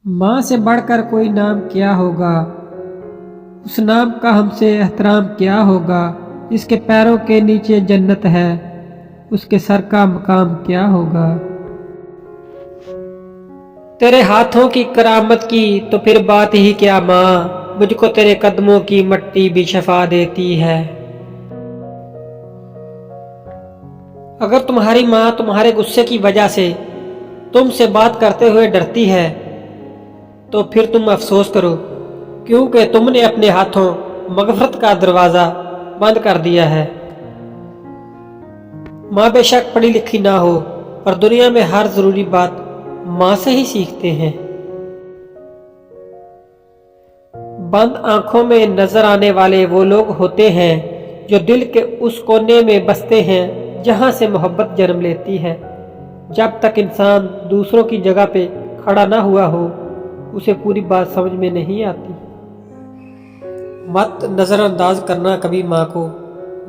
ماں سے بڑھ کر کوئی نام کیا ہوگا، اس نام کا ہم سے احترام کیا ہوگا، جس کے پیروں کے نیچے جنت ہے اس کے سر کا مقام کیا ہوگا۔ تیرے ہاتھوں کی کرامت کی تو پھر بات ہی کیا ماں، مجھ کو تیرے قدموں کی مٹی بھی شفا دیتی ہے۔ اگر تمہاری ماں تمہارے غصے کی وجہ سے تم سے بات کرتے ہوئے ڈرتی ہے تو پھر تم افسوس کرو، کیونکہ تم نے اپنے ہاتھوں مغفرت کا دروازہ بند کر دیا ہے۔ ماں بے شک پڑھی لکھی نہ ہو، پر دنیا میں ہر ضروری بات ماں سے ہی سیکھتے ہیں۔ بند آنکھوں میں نظر آنے والے وہ لوگ ہوتے ہیں جو دل کے اس کونے میں بستے ہیں جہاں سے محبت جنم لیتی ہے۔ جب تک انسان دوسروں کی جگہ پہ کھڑا نہ ہوا ہو اسے پوری بات سمجھ میں نہیں آتی۔ مت نظر انداز کرنا کبھی ماں کو،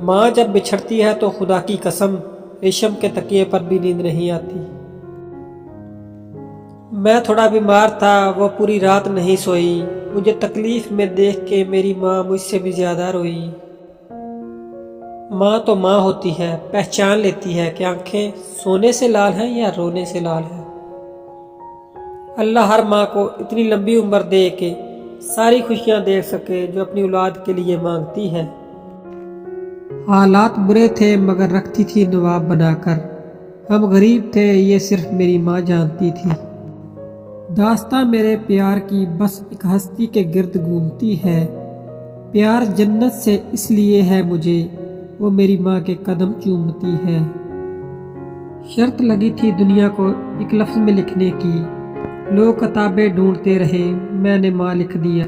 ماں جب بچھڑتی ہے تو خدا کی قسم ریشم کے تکیے پر بھی نیند نہیں آتی۔ میں تھوڑا بیمار تھا، وہ پوری رات نہیں سوئی، مجھے تکلیف میں دیکھ کے میری ماں مجھ سے بھی زیادہ روئی۔ ماں تو ماں ہوتی ہے، پہچان لیتی ہے کہ آنکھیں سونے سے لال ہیں یا رونے سے لال ہیں۔ اللہ ہر ماں کو اتنی لمبی عمر دے کہ ساری خوشیاں دیکھ سکے جو اپنی اولاد کے لیے مانگتی ہے۔ حالات برے تھے مگر رکھتی تھی نواب بنا کر، ہم غریب تھے یہ صرف میری ماں جانتی تھی۔ داستاں میرے پیار کی بس ایک ہستی کے گرد گھومتی ہے، پیار جنت سے اس لیے ہے مجھے، وہ میری ماں کے قدم چومتی ہے۔ شرط لگی تھی دنیا کو ایک لفظ میں لکھنے کی، لوگ کتابیں ڈھونڈتے رہے میں نے ماں لکھ دیا۔